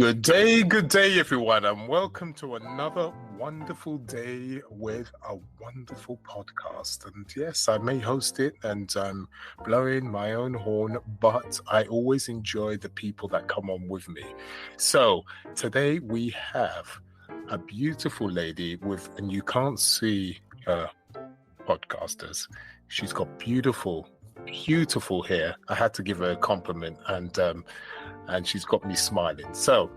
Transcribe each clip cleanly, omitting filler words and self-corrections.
Good day, everyone, and welcome to another wonderful day with a wonderful podcast. And yes, I may host it and I'm blowing my own horn, but I always enjoy the people that come on with me. So today we have a beautiful lady and you can't see her podcasters. She's got beautiful hair. I had to give her a compliment and she's got me smiling. So,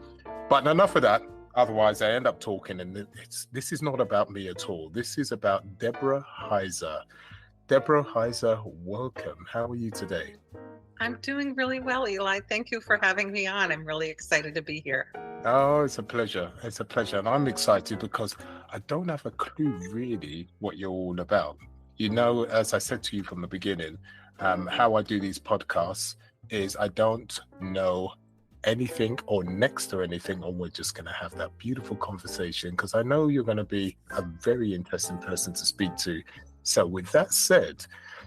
but enough of that. Otherwise, I end up talking, and this is not about me at all. This is about Deborah Heiser. Deborah Heiser, welcome. How are you today? I'm doing really well, Eli. Thank you for having me on. I'm really excited to be here. Oh, it's a pleasure. It's a pleasure. And I'm excited because I don't have a clue really what you're all about. You know, as I said to you from the beginning, how I do these podcasts is I don't know anything or next to anything, or we're just going to have that beautiful conversation because I know you're going to be a very interesting person to speak to. So with that said,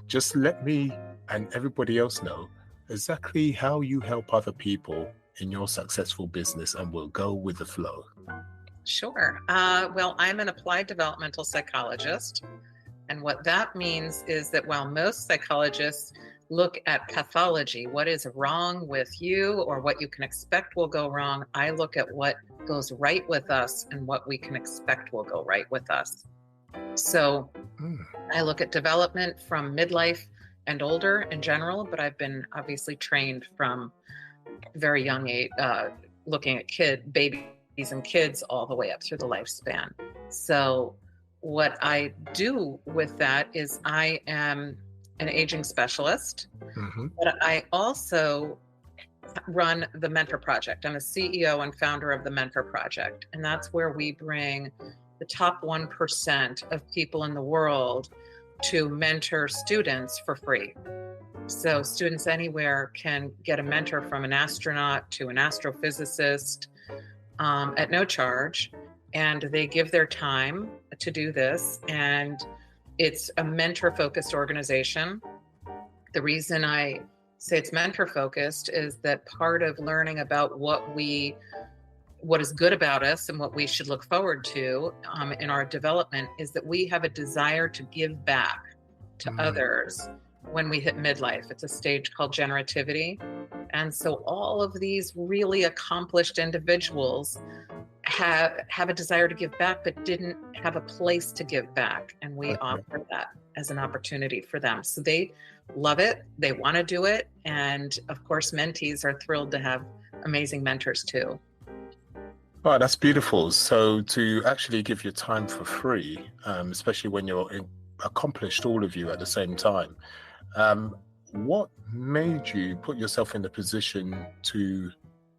just let me and everybody else know exactly how you help other people in your successful business, and we'll go with the flow. Sure. Well, I'm an applied developmental psychologist. And what that means is that while most psychologists look at pathology, what is wrong with you or what you can expect will go wrong, I look at what goes right with us and what we can expect will go right with us. So I look at development from midlife and older in general, but I've been obviously trained from very young age, looking at babies and kids all the way up through the lifespan. So what I do with that is I am an aging specialist, but I also run the Mentor Project. I'm the CEO and founder of the Mentor Project, and that's where we bring the top 1% of people in the world to mentor students for free. So students anywhere can get a mentor, from an astronaut to an astrophysicist, at no charge. And they give their time to do this. And it's a mentor-focused organization. The reason I say it's mentor-focused is that part of learning about what is good about us and what we should look forward to in our development is that we have a desire to give back to others when we hit midlife. It's a stage called generativity. And so all of these really accomplished individuals have a desire to give back, but didn't have a place to give back. And we offer that as an opportunity for them. So they love it. They want to do it. And of course, mentees are thrilled to have amazing mentors too. Oh, that's beautiful. So to actually give your time for free, especially when you're accomplished, all of you at the same time, what made you put yourself in the position to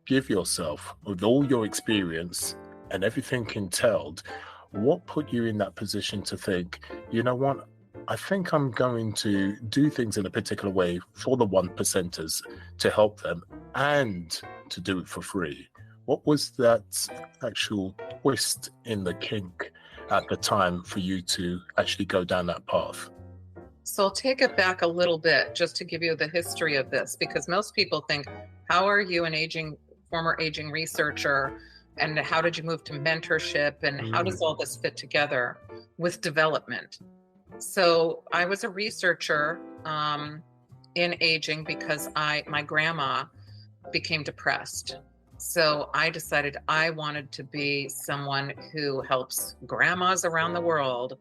give yourself, with all your experience and everything entailed, what put you in that position to think, you know what, I think I'm going to do things in a particular way for the 1%ers to help them and to do it for free? What was that actual twist in the kink at the time for you to actually go down that path? So I'll take it back a little bit just to give you the history of this, because most people think, how are you an former aging researcher, and how did you move to mentorship, and how does all this fit together with development? So I was a researcher in aging because my grandma became depressed. So I decided I wanted to be someone who helps grandmas around the world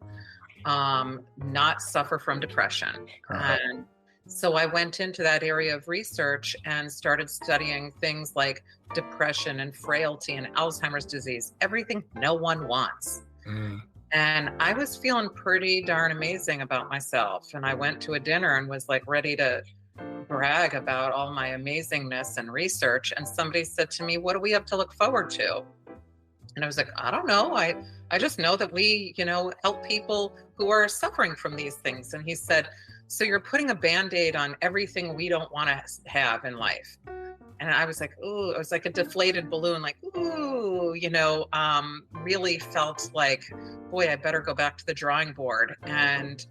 not suffer from depression. And so I went into that area of research and started studying things like depression and frailty and Alzheimer's disease, everything no one wants. And I was feeling pretty darn amazing about myself. And I went to a dinner and was like ready to brag about all my amazingness and research. And somebody said to me, what do we have to look forward to? And I was like, I don't know. I just know that we, help people who are suffering from these things. And he said, so you're putting a Band-Aid on everything we don't want to have in life. And I was like, ooh, it was like a deflated balloon, like, ooh, really felt like, boy, I better go back to the drawing board. And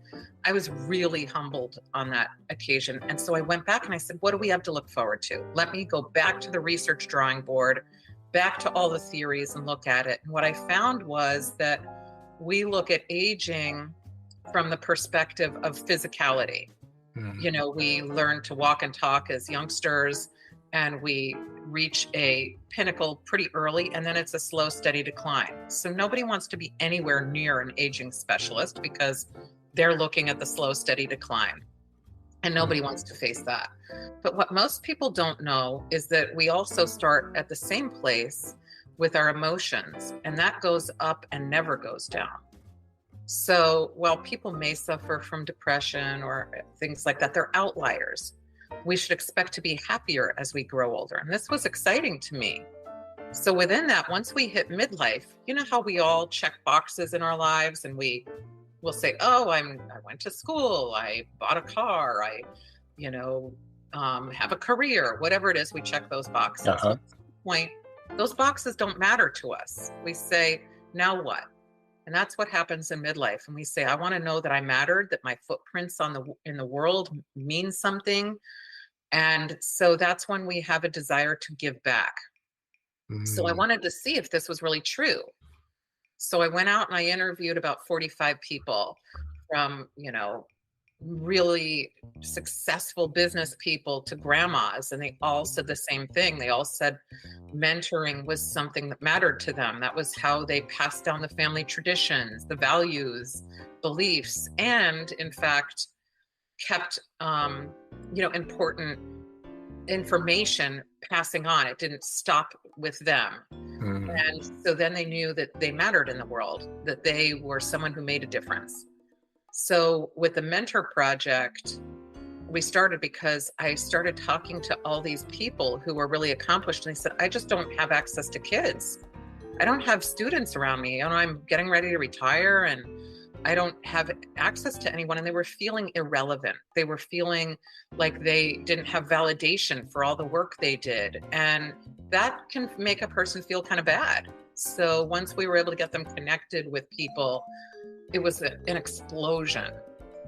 I was really humbled on that occasion. And so I went back and I said, what do we have to look forward to? Let me go back to the research drawing board back to all the theories and look at it. And what I found was that we look at aging from the perspective of physicality. You know, we learn to walk and talk as youngsters, and we reach a pinnacle pretty early, and then it's a slow, steady decline. So nobody wants to be anywhere near an aging specialist because they're looking at the slow, steady decline. And nobody wants to face that. But what most people don't know is that we also start at the same place with our emotions, and that goes up and never goes down. So while people may suffer from depression or things like that, they're outliers. We should expect to be happier as we grow older. And this was exciting to me. So within that, once we hit midlife, you know how we all check boxes in our lives, and we'll say, oh, I went to school, I bought a car, I have a career, whatever it is, we check those boxes. At some point, those boxes don't matter to us. We say, now what? And that's what happens in midlife. And we say, I want to know that I mattered, that my footprints in the world mean something. And so that's when we have a desire to give back. So I wanted to see if this was really true. So I went out and I interviewed about 45 people from, really successful business people to grandmas. And they all said the same thing. They all said mentoring was something that mattered to them. That was how they passed down the family traditions, the values, beliefs, and in fact, kept, important information passing on. It didn't stop with them. And so then they knew that they mattered in the world, that they were someone who made a difference. So with the Mentor Project, we started because I started talking to all these people who were really accomplished. And they said, I just don't have access to kids. I don't have students around me. I'm getting ready to retire and I don't have access to anyone. And they were feeling irrelevant. They were feeling like they didn't have validation for all the work they did. And that can make a person feel kind of bad. So once we were able to get them connected with people, it was an explosion,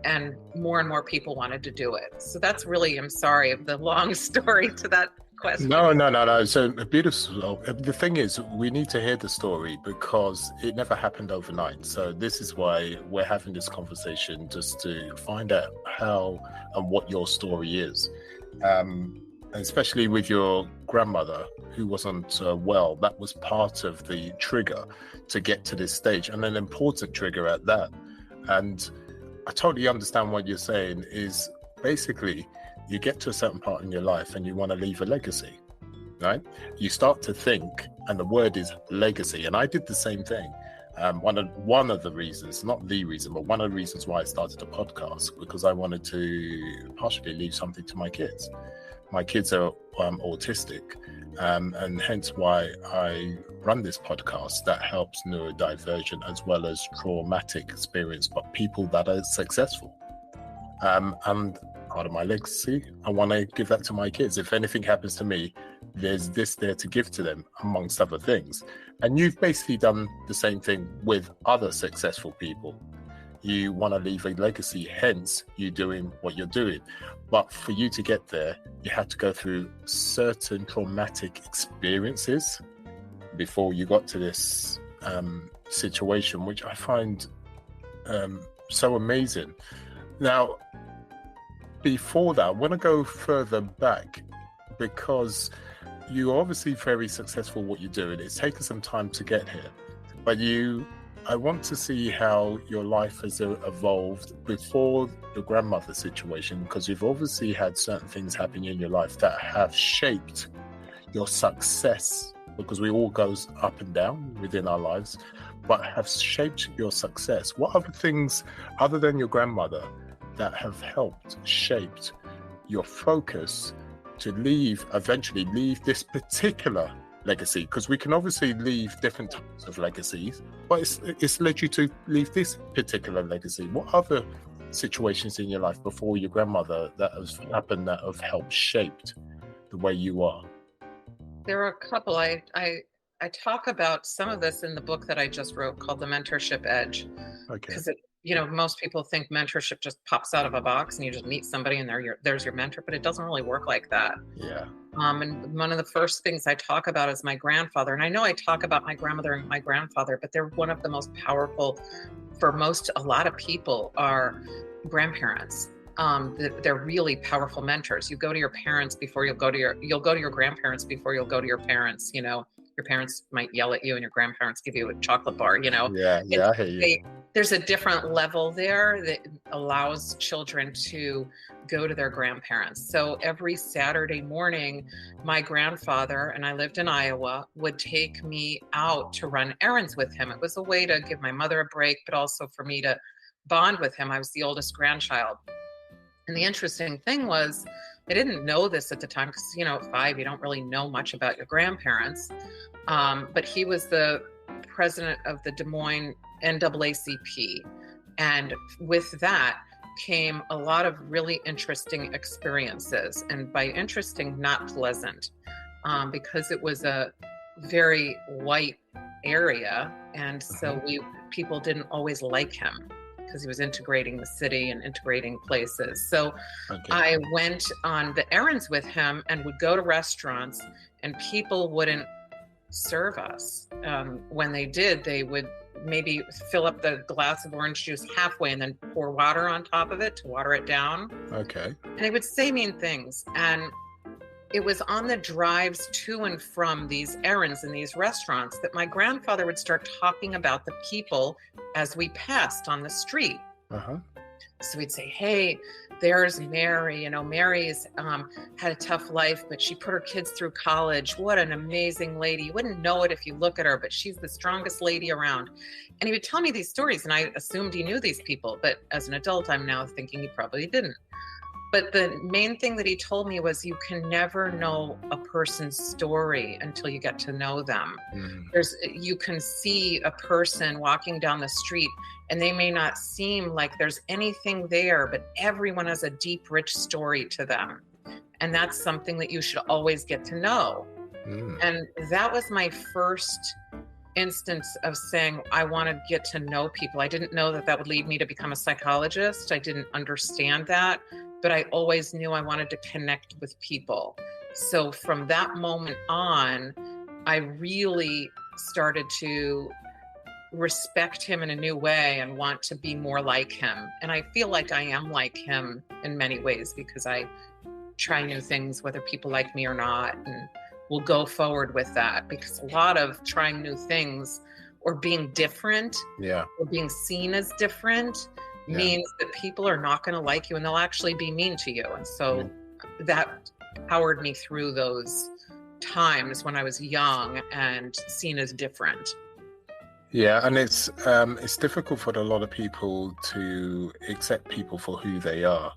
and more people wanted to do it. So that's really, I'm sorry, the long story to that question. No. So beautiful. The thing is, we need to hear the story because it never happened overnight. So this is why we're having this conversation, just to find out how and what your story is. Especially with your grandmother who wasn't well, that was part of the trigger to get to this stage, and an important trigger at that. And I totally understand what you're saying is basically you get to a certain part in your life and you want to leave a legacy, right? You start to think, and the word is legacy. And I did the same thing. One of the reasons, not the reason, but one of the reasons why I started a podcast, because I wanted to partially leave something to my kids. My kids are autistic, and hence why I run this podcast that helps neurodivergent as well as traumatic experience, but people that are successful. And part of my legacy, I want to give that to my kids. If anything happens to me, there's this there to give to them, amongst other things. And you've basically done the same thing with other successful people. You want to leave a legacy, hence you doing what you're doing. But for you to get there, you had to go through certain traumatic experiences before you got to this situation, which I find so amazing. Now, before that, I want to go further back because you're obviously very successful what you're doing. It's taken some time to get here, but I want to see how your life has evolved before your grandmother's situation, because you've obviously had certain things happening in your life that have shaped your success, because we all goes up and down within our lives, but have shaped your success. What other things, other than your grandmother, that have helped shaped your focus to eventually leave this particular legacy? Because we can obviously leave different types of legacies, but it's led you to leave this particular legacy. What other situations in your life before your grandmother that has happened that have helped shaped the way you are? There are a couple. I talk about some of this in the book that I just wrote called The Mentorship Edge. Okay. Because most people think mentorship just pops out of a box and you just meet somebody and there's your mentor, but it doesn't really work like that. Yeah. And one of the first things I talk about is my grandfather. And I know I talk about my grandmother and my grandfather, but they're one of the most powerful for a lot of people are grandparents. They're really powerful mentors. You go to your parents before you'll go to your grandparents before you'll go to your parents. You know, your parents might yell at you and your grandparents give you a chocolate bar, you know. Yeah, I hear you. There's a different level there that allows children to go to their grandparents. So every Saturday morning, my grandfather, and I lived in Iowa, would take me out to run errands with him. It was a way to give my mother a break, but also for me to bond with him. I was the oldest grandchild. And the interesting thing was, I didn't know this at the time because, you know, at 5, you don't really know much about your grandparents. But he was the president of the Des Moines NAACP. And with that came a lot of really interesting experiences. And by interesting, not pleasant, because it was a very white area. And so people didn't always like him, because he was integrating the city and integrating places. So I went on the errands with him and would go to restaurants, and people wouldn't serve us. When they did, they would maybe fill up the glass of orange juice halfway and then pour water on top of it to water it down. Okay. And he would say mean things. And it was on the drives to and from these errands in these restaurants that my grandfather would start talking about the people as we passed on the street. So we'd say, hey, there's Mary. You know, Mary's had a tough life, but she put her kids through college. What an amazing lady. You wouldn't know it if you look at her, but she's the strongest lady around. And he would tell me these stories, and I assumed he knew these people. But as an adult, I'm now thinking he probably didn't. But the main thing that he told me was, you can never know a person's story until you get to know them. You can see a person walking down the street and they may not seem like there's anything there, but everyone has a deep, rich story to them. And that's something that you should always get to know. And that was my first instance of saying, I want to get to know people. I didn't know that would lead me to become a psychologist. I didn't understand that. But I always knew I wanted to connect with people. So from that moment on, I really started to respect him in a new way and want to be more like him. And I feel like I am like him in many ways, because I try new things, whether people like me or not, and we'll go forward with that, because a lot of trying new things or being different or being seen as different means that people are not going to like you and they'll actually be mean to you. And so that powered me through those times when I was young and seen as different. Yeah, and it's difficult for a lot of people to accept people for who they are.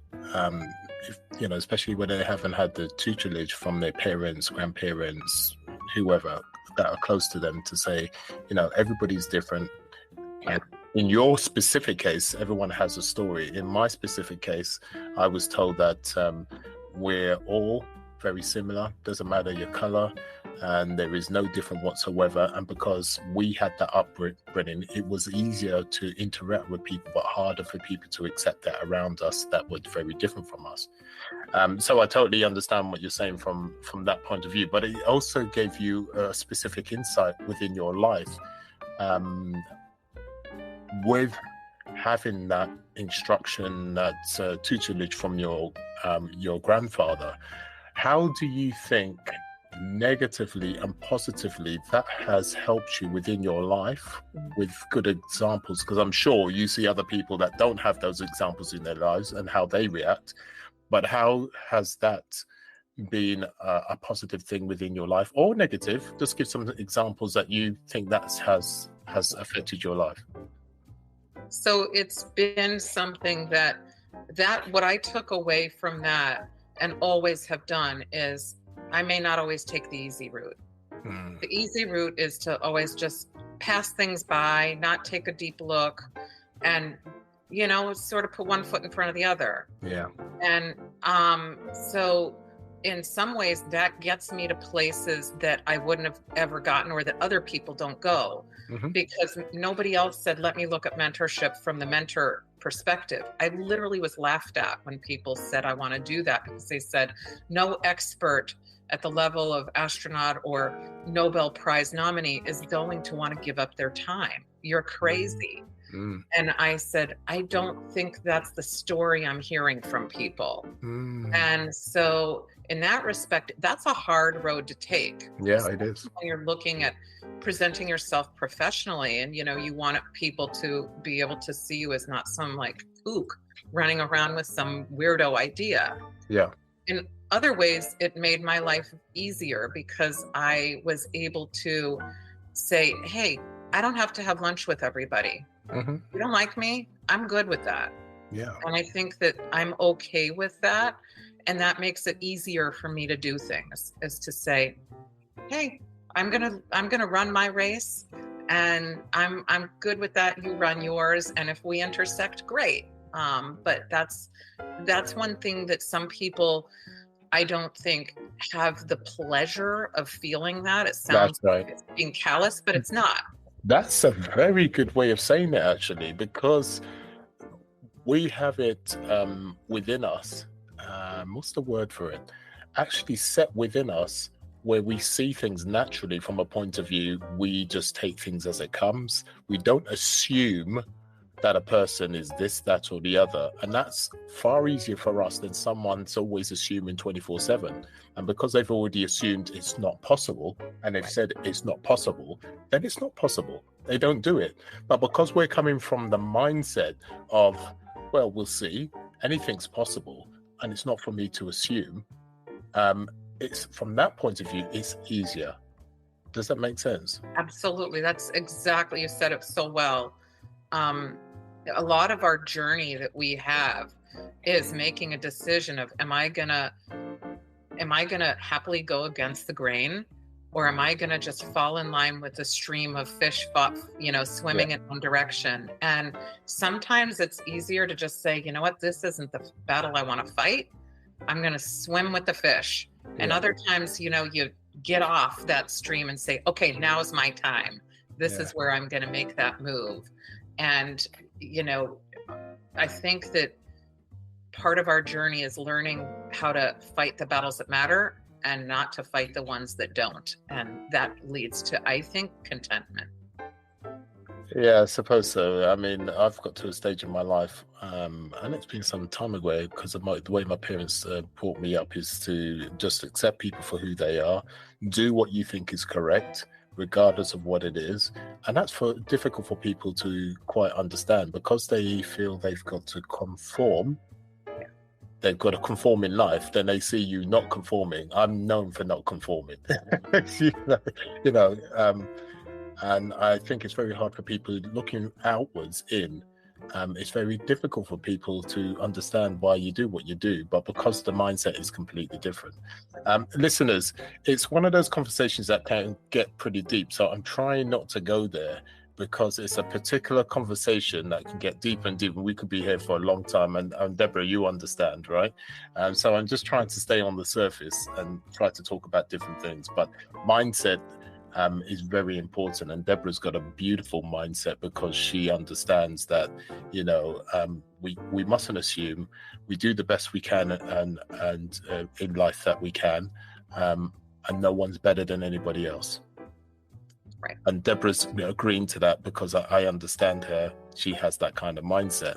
Especially when they haven't had the tutelage from their parents, grandparents, whoever that are close to them to say, everybody's different. In your specific case, everyone has a story. In my specific case, I was told that we're all very similar. Doesn't matter your color, and there is no different whatsoever. And because we had that upbringing, it was easier to interact with people, but harder for people to accept that around us that were very different from us. So I totally understand what you're saying from that point of view, but it also gave you a specific insight within your life. With having that instruction, that tutelage from your grandfather, how do you think negatively and positively that has helped you within your life with good examples? Because I'm sure you see other people that don't have those examples in their lives and how they react, but how has that been a positive thing within your life, or negative? Just give some examples that you think that has affected your life. So it's been something that what I took away from that and always have done is I may not always take the easy route. The easy route is to always just pass things by, not take a deep look, and, sort of put one foot in front of the other. Yeah. And so in some ways that gets me to places that I wouldn't have ever gotten, or that other people don't go, because nobody else said, let me look at mentorship from the mentor perspective. I literally was laughed at when people said I want to do that, because they said no expert at the level of astronaut or Nobel Prize nominee is going to want to give up their time. You're crazy. Mm. And I said, I don't think that's the story I'm hearing from people. Mm. And so in that respect, that's a hard road to take. Yeah, it is. When you're looking at presenting yourself professionally, and you want people to be able to see you as not some like kook running around with some weirdo idea. Yeah. In other ways, it made my life easier, because I was able to say, hey, I don't have to have lunch with everybody. Mm-hmm. You don't like me? I'm good with that. Yeah. And I think that I'm okay with that. And that makes it easier for me to do things, is to say, hey, I'm gonna run my race, and I'm good with that. You run yours. And if we intersect, great. But that's one thing that some people, I don't think, have the pleasure of feeling that. It sounds like it's being callous, but it's not. That's a very good way of saying it, actually, because we have it within us. What's the word for it? Actually set within us, where we see things naturally from a point of view. We just take things as it comes. We don't assume that a person is this, that, or the other. And that's far easier for us than someone's always assuming 24/7. And because they've already assumed it's not possible, and they've said it's not possible, then it's not possible. They don't do it. But because we're coming from the mindset of, well, we'll see, anything's possible, and it's not for me to assume, it's from that point of view, it's easier. Does that make sense? Absolutely. That's exactly, you said it so well. A lot of our journey that we have is making a decision of, am I gonna happily go against the grain, or am I gonna just fall in line with the stream of fish, swimming in one direction? And sometimes it's easier to just say, you know what, this isn't the battle I want to fight. I'm gonna swim with the fish. And other times, you get off that stream and say, okay, now's my time. This is where I'm gonna make that move. And, I think that part of our journey is learning how to fight the battles that matter and not to fight the ones that don't. And that leads to, I think, contentment. Yeah, I suppose so. I mean, I've got to a stage in my life, and it's been some time ago, because of the way my parents brought me up, is to just accept people for who they are, do what you think is correct, regardless of what it is. And that's difficult for people to quite understand, because they feel they've got to conform. They've got to conform in life. Then they see you not conforming. I'm known for not conforming. And I think it's very hard for people looking outwards in. It's very difficult for people to understand why you do what you do, but because the mindset is completely different. Listeners, it's one of those conversations that can get pretty deep. So I'm trying not to go there, because it's a particular conversation that can get deeper and deeper. We could be here for a long time. And Deborah, you understand, right? So I'm just trying to stay on the surface and try to talk about different things. But mindset is very important, and Deborah's got a beautiful mindset, because she understands that we mustn't assume. We do the best we can and in life that we can, and no one's better than anybody else. Right. And Deborah's agreeing to that, because I understand her. She has that kind of mindset,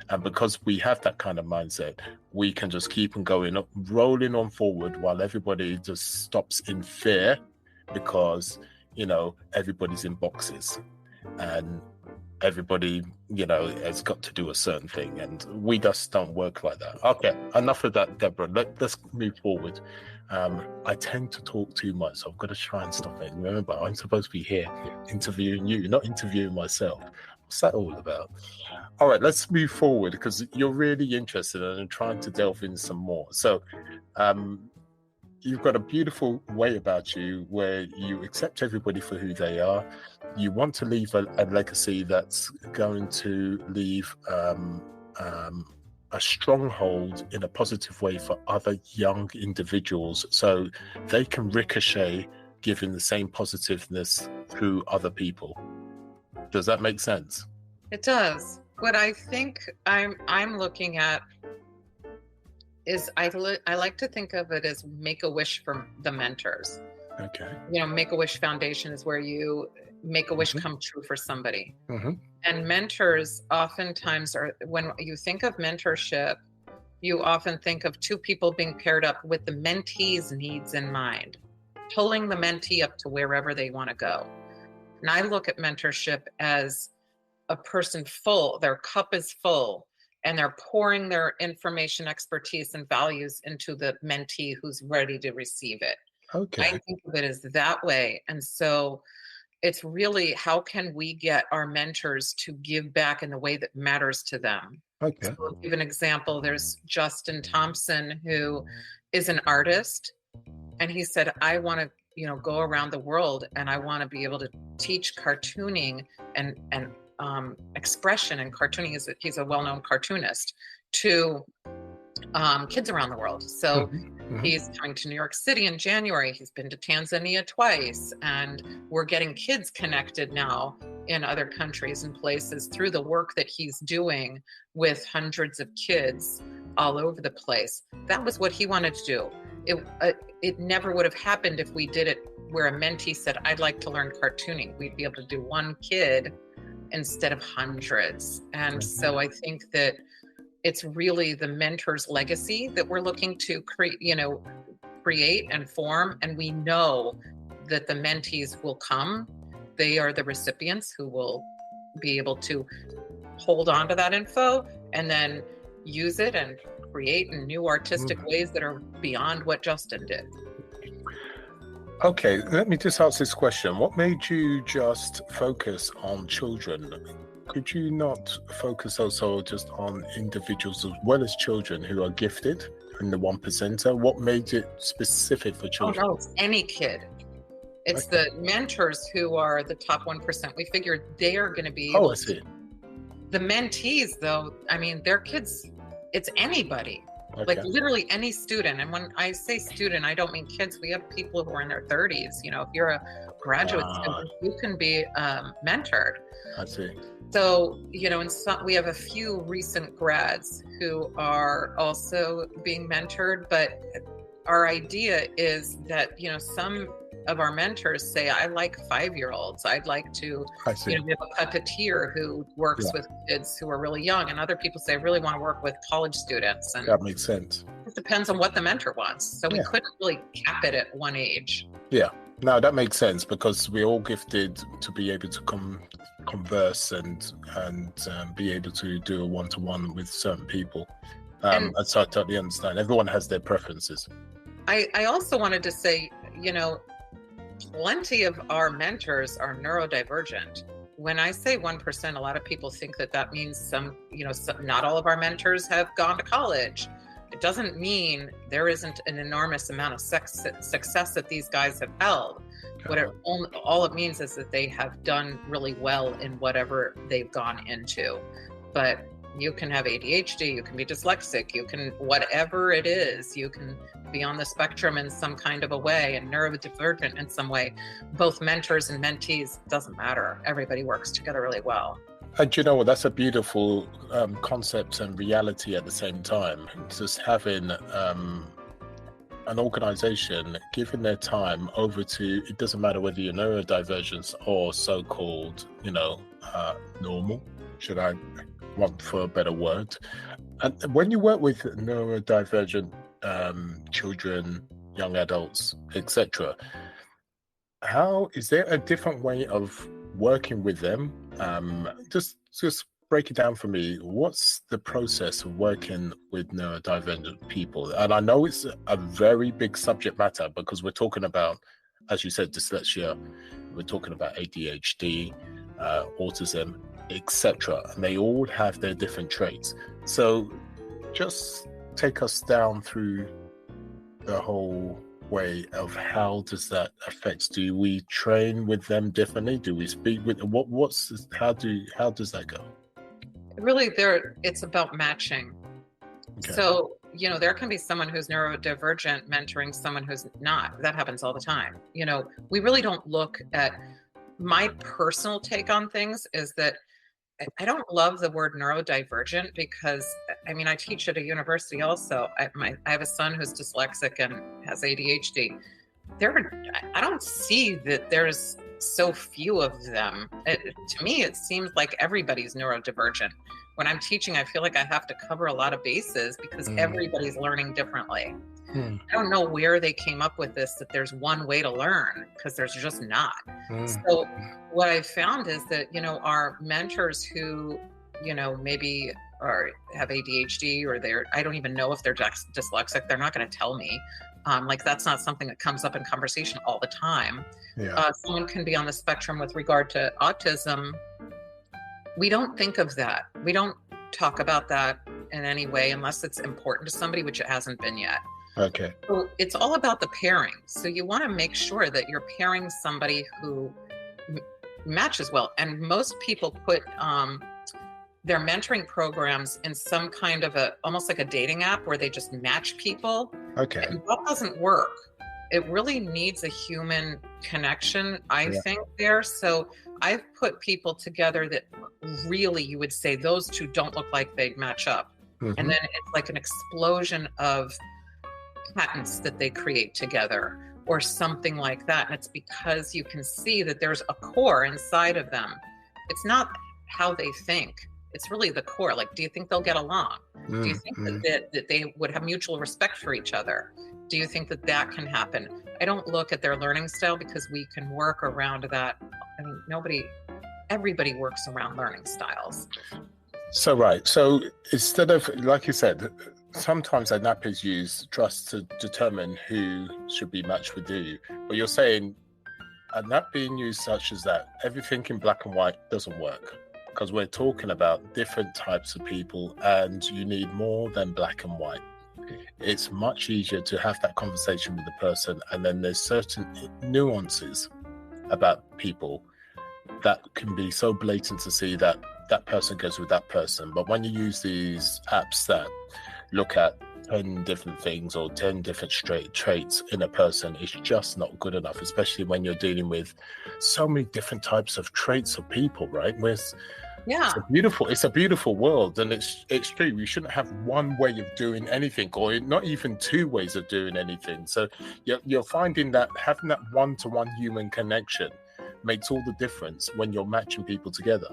and because we have that kind of mindset, we can just keep on going, rolling on forward, while everybody just stops in fear, because everybody's in boxes, and everybody has got to do a certain thing, and we just don't work like that. Okay, enough of that, Deborah. Let's move forward. I tend to talk too much, so I've got to try and stop it. Remember, I'm supposed to be here interviewing you, not interviewing myself. What's that all about? All right, let's move forward, because you're really interested, and I'm trying to delve in some more. So you've got a beautiful way about you, where you accept everybody for who they are. You want to leave a legacy that's going to leave a stronghold in a positive way for other young individuals, so they can ricochet, giving the same positiveness through other people. Does that make sense? It does. What I think I'm looking at is I like to think of it as Make-A-Wish for the mentors. Okay. Make-A-Wish Foundation is where you make a wish Mhm. come true for somebody. Mhm. And mentors oftentimes are, when you think of mentorship, you often think of two people being paired up with the mentee's needs in mind, pulling the mentee up to wherever they want to go. And I look at mentorship as a person full, their cup is full, and they're pouring their information, expertise, and values into the mentee who's ready to receive it. I Okay. think of it as that way. And so it's really, how can we get our mentors to give back in the way that matters to them? So Okay. I'll give an example. There's Justin Thompson, who is an artist, and he said, I want to, go around the world, and I want to be able to teach cartooning and expression and cartooning. He's a well-known cartoonist to kids around the world. So Mhm. Mhm. he's coming to New York City in January. He's been to Tanzania twice, and we're getting kids connected now in other countries and places through the work that he's doing with hundreds of kids all over the place. That was what he wanted to do. It never would have happened if we did it where a mentee said, I'd like to learn cartooning. We'd be able to do one kid instead of hundreds. And so I think that it's really the mentor's legacy that we're looking to create and form. And we know that the mentees will come. They are the recipients who will be able to hold on to that info and then use it and create in new artistic ways that are beyond what Justin did. Okay, let me just ask this question. What made you just focus on children? Could you not focus also just on individuals as well as children who are gifted in the 1%? What made it specific for Oh children? no, it's any kid. It's Okay. the mentors who are the top 1%. We figured they are going to be Oh, able I to. see. The mentees, though, I mean, they're kids. It's anybody, like Okay. literally any student. And when I say student, I don't mean kids. We have people who are in their 30s. If you're a graduate student, you can be mentored. I see. So, we have a few recent grads who are also being mentored, but our idea is that, some of our mentors say, I like 5-year-olds. I'd like to, I see. we have a puppeteer who works Yeah. with kids who are really young, and other people say, I really want to work with college students. And That makes sense. it depends on what the mentor wants. So we Yeah. couldn't really cap it at one age. Yeah. No, that makes sense because we're all gifted to be able to converse and be able to do a one-to-one with certain people. And so I totally understand. Everyone has their preferences. I also wanted to say, plenty of our mentors are neurodivergent. When I say 1%, a lot of people think that means not all of our mentors have gone to college. It doesn't mean there isn't an enormous amount of success that these guys have held. All it means is that they have done really well in whatever they've gone into. But you can have ADHD, you can be dyslexic, you can, whatever it is, you can be on the spectrum in some kind of a way and neurodivergent in some way. Both mentors and mentees, doesn't matter. Everybody works together really well. And you know what? That's a beautiful concept and reality at the same time. Just having an organization giving their time over to, it doesn't matter whether you're neurodivergent or so-called, normal, should I want for a better word. And when you work with neurodivergent children, young adults, etc., how is there a different way of working with them? Just break it down for me. What's the process of working with neurodivergent people? And I know it's a very big subject matter because we're talking about, as you said, dyslexia, we're talking about ADHD, autism, etc. And they all have their different traits. So just take us down through the whole way of how does that affect? Do we train with them differently? Do we speak with how does that go? Really, it's about matching. Okay. So, there can be someone who's neurodivergent mentoring someone who's not. That happens all the time. We really don't look at, my personal take on things is that I don't love the word neurodivergent because I mean, I teach at a university also. I have a son who's dyslexic and has ADHD. I don't see that there's so few of them. To me, it seems like everybody's neurodivergent. When I'm teaching, I feel like I have to cover a lot of bases because everybody's learning differently. I don't know where they came up with this, that there's one way to learn, because there's just not. So what I've found is that, our mentors who, maybe have ADHD or I don't even know if they're dyslexic. They're not going to tell me. Like that's not something that comes up in conversation all the time. Someone can be on the spectrum with regard to autism. We don't think of that. We don't talk about that in any way unless it's important to somebody, which it hasn't been yet. Okay. So it's all about the pairing. So you want to make sure that you're pairing somebody who matches well. And most people put their mentoring programs in some kind of almost like a dating app where they just match people. Okay. And that doesn't work. It really needs a human connection, I think, there. So I've put people together that really you would say those two don't look like they'd match up. And then it's like an explosion of patents that they create together or something like that. And it's because you can see that there's a core inside of them. It's not how they think. It's really the core. Like, do you think they'll get along? Do you think that they would have mutual respect for each other? Do you think that can happen? I don't look at their learning style because we can work around that. I mean, everybody works around learning styles. So, right. So instead of, like you said, sometimes an app is used just to determine who should be matched with you. But you're saying an app being used such as that, everything in black and white doesn't work, because we're talking about different types of people and you need more than black and white. It's much easier to have that conversation with the person, and then there's certain nuances about people that can be so blatant to see that that person goes with that person. But when you use these apps that look at 10 different things or 10 different traits in a person, it's just not good enough, especially when you're dealing with so many different types of traits of people, right? It's a beautiful world, and it's true. We shouldn't have one way of doing anything, or not even two ways of doing anything. So you're finding that having that one-to-one human connection makes all the difference when you're matching people together.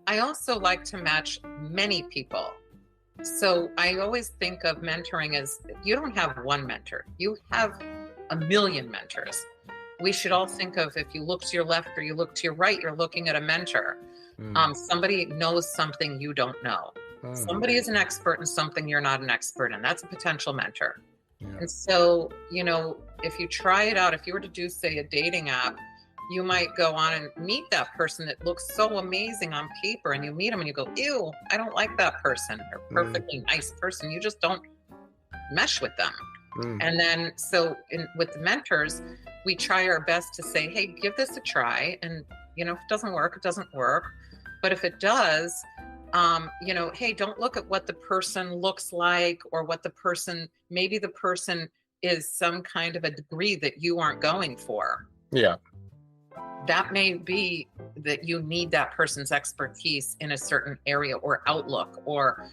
I also like to match many people. So I always think of mentoring as you don't have one mentor, you have a million mentors. We should all think of, if you look to your left or you look to your right, you're looking at a mentor. Somebody knows something you don't know. Somebody is an expert in something you're not an expert in. That's a potential mentor. And so, if you try it out, if you were to do, say, a dating app, you might go on and meet that person that looks so amazing on paper, and you meet them and you go, ew, I don't like that person. They're a perfectly nice person. You just don't mesh with them. And then, so with the mentors, we try our best to say, hey, give this a try. And, if it doesn't work, it doesn't work. But if it does, hey, don't look at what the person looks like or what maybe the person is some kind of a degree that you aren't going for. Yeah. That may be that you need that person's expertise in a certain area or outlook or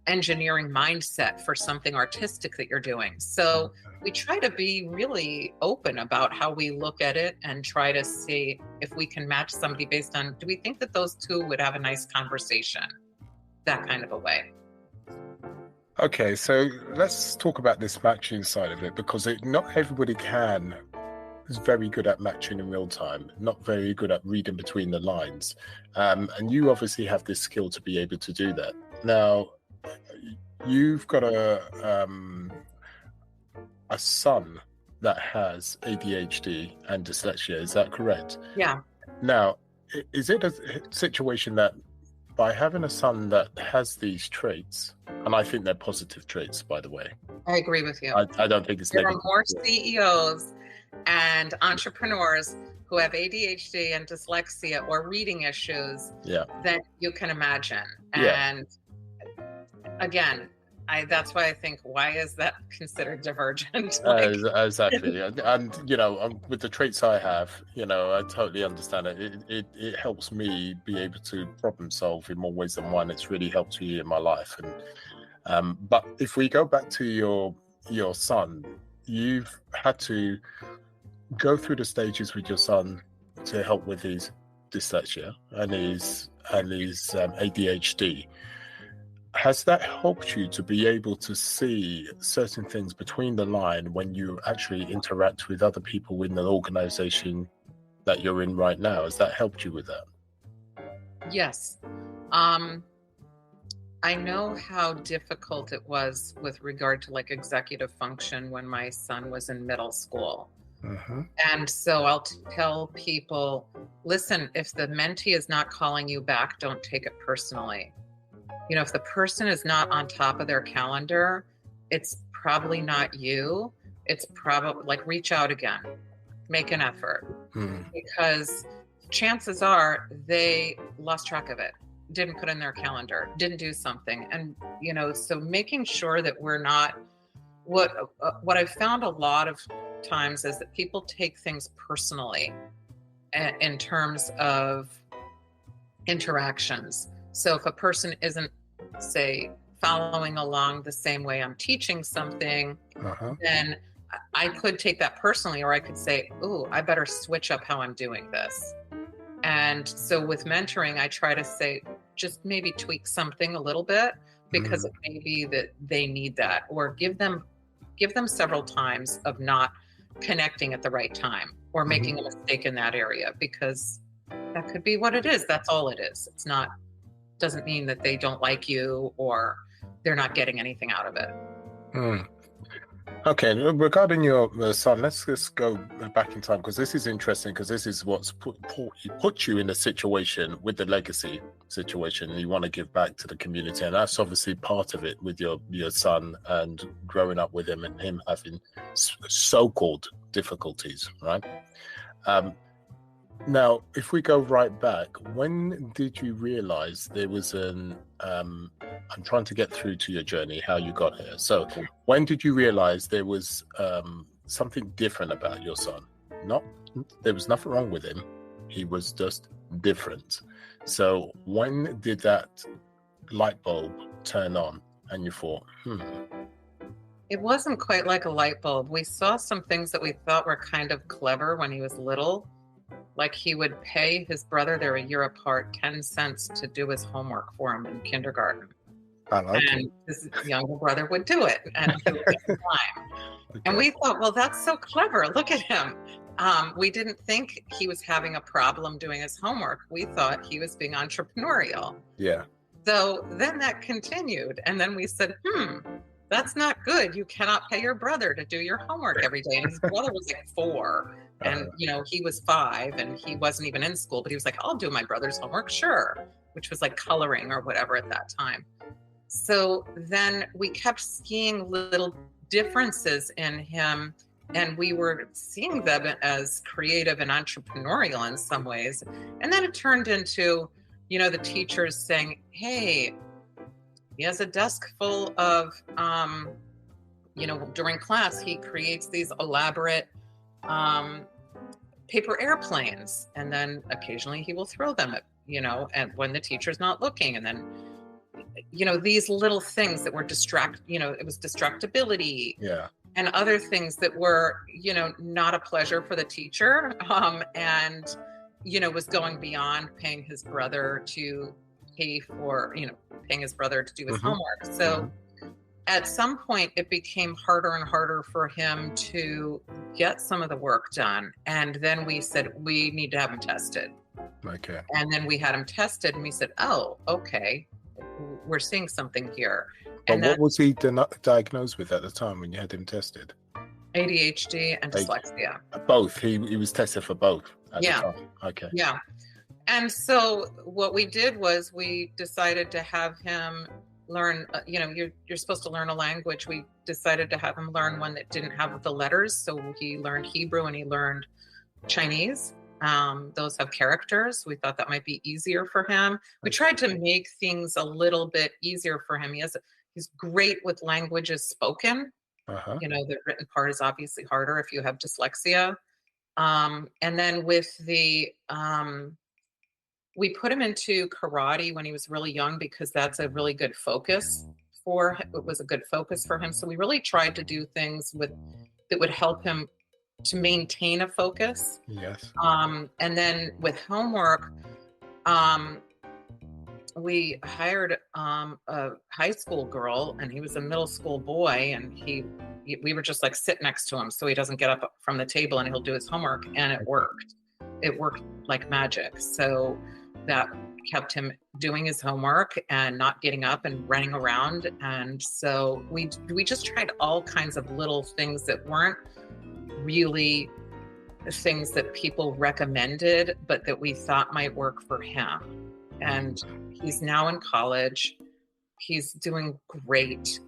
engineering mindset for something artistic that you're doing. So we try to be really open about how we look at it and try to see if we can match somebody based on, do we think that those two would have a nice conversation? That kind of a way. Okay, so let's talk about this matching side of it, because not everybody is very good at matching in real time, not very good at reading between the lines. And you obviously have this skill to be able to do that. Now, you've got a son that has ADHD and dyslexia, is that correct? Yeah. Now, is it a situation that by having a son that has these traits, and I think they're positive traits, by the way. I agree with you. I don't think it's there negative. There are more CEOs and entrepreneurs who have ADHD and dyslexia or reading issues than you can imagine. And again, that's why I think, why is that considered divergent? Like, Exactly, and with the traits I have, I totally understand it. It helps me be able to problem solve in more ways than one. It's really helped me in my life. And but if we go back to your son, you've had to go through the stages with your son to help with his dyslexia and his ADHD. Has that helped you to be able to see certain things between the line when you actually interact with other people in the organization that you're in right now? Has that helped you with that? Yes. I know how difficult it was with regard to like executive function when my son was in middle school. Mm-hmm. And so I'll tell people, listen, if the mentee is not calling you back, don't take it personally. If the person is not on top of their calendar, it's probably not you. It's probably like, reach out again, make an effort, because chances are they lost track of it, didn't put in their calendar, didn't do something. And, so making sure that we're not, what I've found a lot of times is that people take things personally in terms of interactions. So if a person isn't, say, following along the same way I'm teaching something, then I could take that personally, or I could say, "Ooh, I better switch up how I'm doing this." And so with mentoring, I try to say, just maybe tweak something a little bit, because it may be that they need that, or give them several times of not connecting at the right time or making a mistake in that area, because that could be what it is. That's all it is. It's not, doesn't mean that they don't like you or they're not getting anything out of it. Okay, regarding your son, let's just go back in time, because this is interesting, because this is what's put you in a situation with the legacy situation, and you want to give back to the community, and that's obviously part of it with your son and growing up with him and him having so-called difficulties, right? Now, if we go right back, when did you realize there was I'm trying to get through to your journey, how you got here. So when did you realize there was something different about your son? There was nothing wrong with him. He was just different. So when did that light bulb turn on and you thought, It wasn't quite like a light bulb. We saw some things that we thought were kind of clever when he was little. Like, he would pay his brother, they're a year apart, 10 cents to do his homework for him in kindergarten. I like and his younger brother would do it, and he would get time. Okay. And we thought, well, that's so clever. Look at him. We didn't think he was having a problem doing his homework. We thought he was being entrepreneurial. Yeah. So then that continued. And then we said, that's not good. You cannot pay your brother to do your homework every day. And his brother was like 4. And, he was 5 and he wasn't even in school, but he was like, I'll do my brother's homework. Sure. Which was like coloring or whatever at that time. So then we kept seeing little differences in him, and we were seeing them as creative and entrepreneurial in some ways. And then it turned into, the teachers saying, hey, he has a desk full of, during class, he creates these elaborate paper airplanes. And then occasionally he will throw them at, and when the teacher's not looking. And then, these little things that were it was distractibility. Yeah. And other things that were, not a pleasure for the teacher. And, was going beyond paying his brother to pay for, paying his brother to do his homework. So at some point it became harder and harder for him to get some of the work done. And then we said, we need to have him tested. Okay. And then we had him tested and we said, oh, okay, we're seeing something here. And what was he diagnosed with at the time when you had him tested? ADHD and dyslexia. Both. He was tested for both at the time. Okay. Yeah. And so what we did was we decided to have him learn, you're supposed to learn a language. We decided to have him learn one that didn't have the letters. So he learned Hebrew and he learned Chinese. Those have characters. We thought that might be easier for him. We tried to make things a little bit easier for him. He He's great with languages spoken. Uh-huh. The written part is obviously harder if you have dyslexia. And then with we put him into karate when he was really young because that's a really good focus it was a good focus for him. So we really tried to do things that would help him to maintain a focus. Yes. And then with homework, um, we hired a high school girl, and he was a middle school boy, and we were just like sit next to him so he doesn't get up from the table, and he'll do his homework, and it worked. It worked like magic. So that kept him doing his homework and not getting up and running around. And so we just tried all kinds of little things that weren't really things that people recommended, but that we thought might work for him. And he's now in college. He's doing great.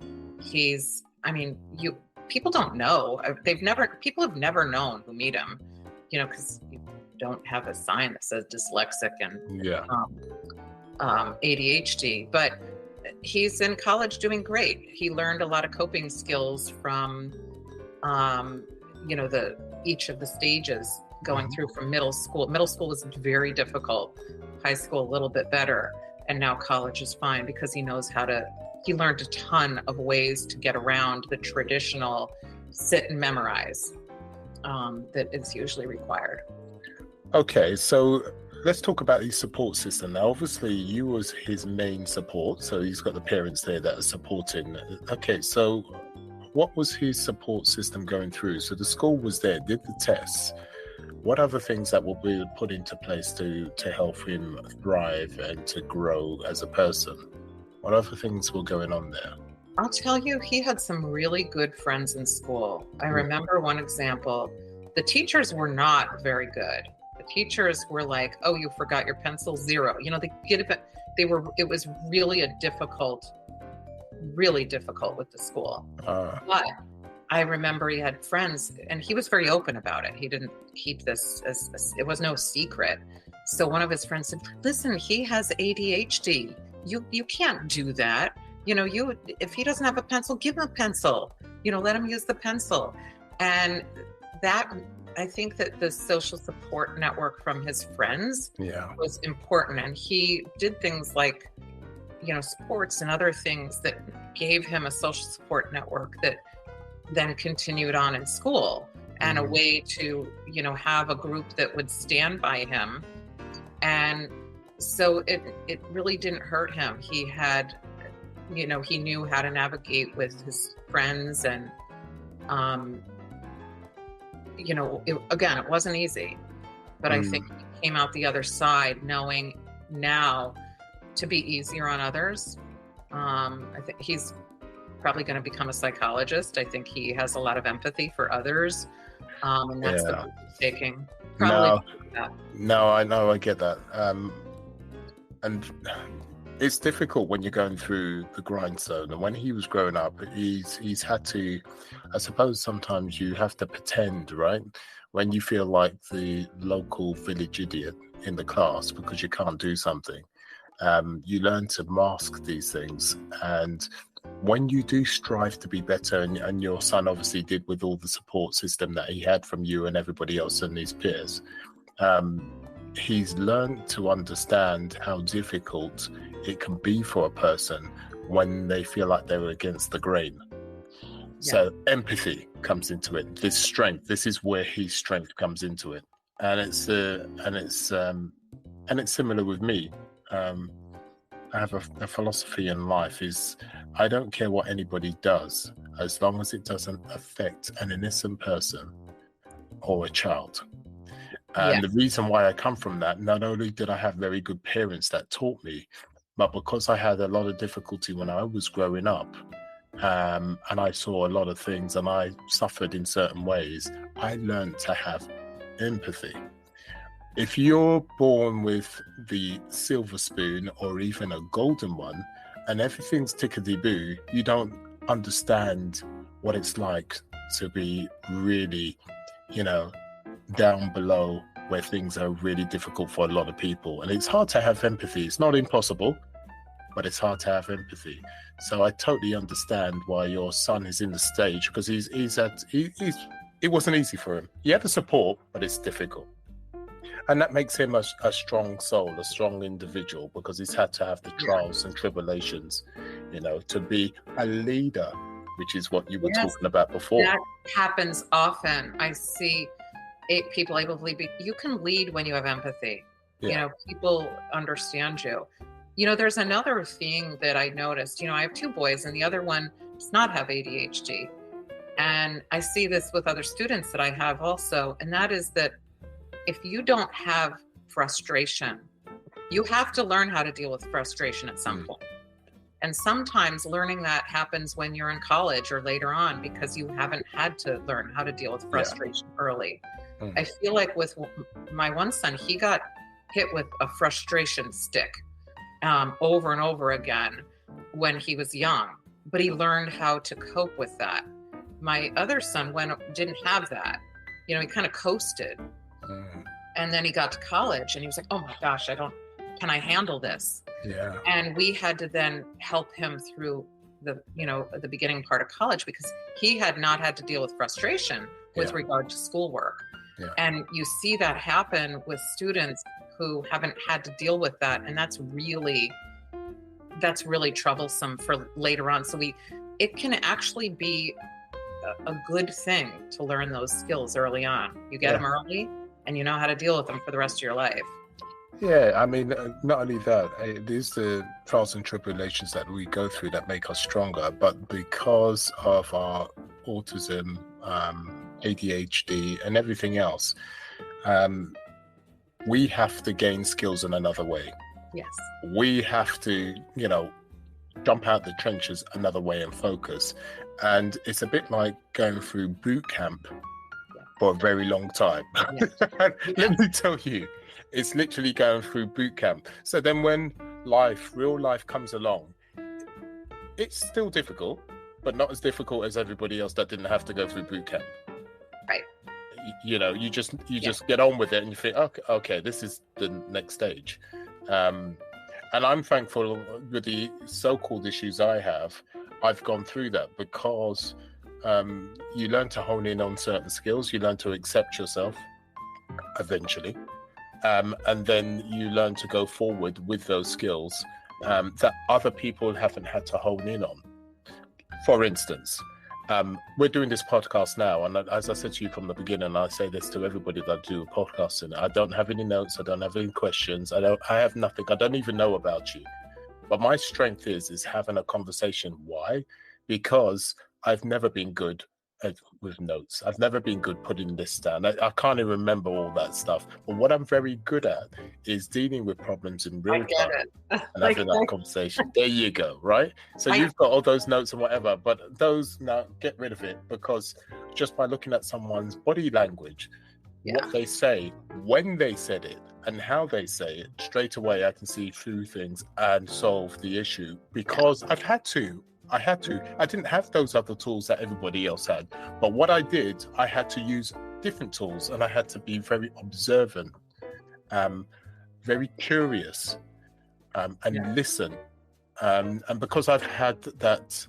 People don't know. People have never known who meet him, because you don't have a sign that says dyslexic and ADHD, but he's in college doing great. He learned a lot of coping skills from, each of the stages going through from middle school. Middle school was very difficult. High school a little bit better, and now college is fine because he learned a ton of ways to get around the traditional sit and memorize that is usually required. Okay, so let's talk about his support system. Now, obviously, you was his main support, so he's got the parents there that are supporting. Okay, so what was his support system going through? So the school was there, did the tests. What other things that will be put into place to help him thrive and to grow as a person? What other things were going on there? I'll tell you, he had some really good friends in school. I remember one example. The teachers were not very good. The teachers were like, "Oh, you forgot your pencil, 0." It was really really difficult with the school. But I remember he had friends, and he was very open about it. He didn't keep this it was no secret. So one of his friends said, "Listen, he has ADHD. You can't do that. If he doesn't have a pencil, give him a pencil. Let him use the pencil." And that, I think that the social support network from his friends was important. And he did things like, sports and other things that gave him a social support network that then continued on in school, and a way to, have a group that would stand by him. And so it really didn't hurt him. He had, he knew how to navigate with his friends, and, it wasn't easy, but I think he came out the other side knowing now to be easier on others. I think he's probably going to become a psychologist. I think he has a lot of empathy for others, and that's the route he's taking. No, I know, I get that. And it's difficult when you're going through the grind zone. And when he was growing up, he's had to, I suppose sometimes you have to pretend, right? When you feel like the local village idiot in the class because you can't do something, you learn to mask these things. And when you do strive to be better, and your son obviously did with all the support system that he had from you and everybody else and his peers, he's learned to understand how difficult it can be for a person when they feel like they're against the grain. So empathy comes into it. This strength, this is where his strength comes into it, and it's similar with me. I have a philosophy in life is I don't care what anybody does as long as it doesn't affect an innocent person or a child. And the reason why I come from that, not only did I have very good parents that taught me, but because I had a lot of difficulty when I was growing up, and I saw a lot of things and I suffered in certain ways, I learned to have empathy. If you're born with the silver spoon or even a golden one and everything's tickety-boo, you don't understand what it's like to be really, down below where things are really difficult for a lot of people. And it's hard to have empathy. It's not impossible, but it's hard to have empathy. So I totally understand why your son is in the stage, because it wasn't easy for him. He had the support, but it's difficult. And that makes him a strong soul, a strong individual, because he's had to have the trials and tribulations, to be a leader, which is what you were talking about before. That happens often. I see people able to lead. You can lead when you have empathy. Yeah. People understand you. There's another thing that I noticed. I have 2 boys, and the other one does not have ADHD. And I see this with other students that I have also. And that is that if you don't have frustration, you have to learn how to deal with frustration at some point. And sometimes learning that happens when you're in college or later on, because you haven't had to learn how to deal with frustration early. I feel like with my one son, he got hit with a frustration stick over and over again when he was young, but he learned how to cope with that. My other son didn't have that. He kind of coasted. And then he got to college and he was like, oh my gosh, can I handle this? Yeah. And we had to then help him through the beginning part of college, because he had not had to deal with frustration with regard to schoolwork. Yeah. And you see that happen with students who haven't had to deal with that. And that's really troublesome for later on. So it can actually be a good thing to learn those skills early on. You get them early and you know how to deal with them for the rest of your life. Yeah, I mean, not only that, it is the trials and tribulations that we go through that make us stronger, but because of our autism, ADHD, and everything else, we have to gain skills in another way. Yes. We have to, jump out the trenches another way and focus. And it's a bit like going through boot camp for a very long time. Yeah. Let me tell you, it's literally going through boot camp. So then when real life comes along, it's still difficult, but not as difficult as everybody else that didn't have to go through boot camp. Right. You just get on with it and you think, okay, this is the next stage. And I'm thankful with the so-called issues I have, I've gone through that, because you learn to hone in on certain skills, you learn to accept yourself eventually, and then you learn to go forward with those skills that other people haven't had to hone in on. For instance, we're doing this podcast now, and as I said to you from the beginning, I say this to everybody that I do a podcast in, I don't have any notes, I don't have any questions, I have nothing, I don't even know about you. But my strength is having a conversation. Why? Because I've never been good with notes. I've never been good putting this down. I can't even remember all that stuff. But what I'm very good at is dealing with problems in real time and having that conversation. There you go, right? So you've got all those notes and whatever, but those, now get rid of it, because just by looking at someone's body language, what they say, when they said it, and how they say it, straight away I can see through things and solve the issue, because I didn't have those other tools that everybody else had. But what I did, I had to use different tools, and I had to be very observant, very curious, and listen. And because I've had that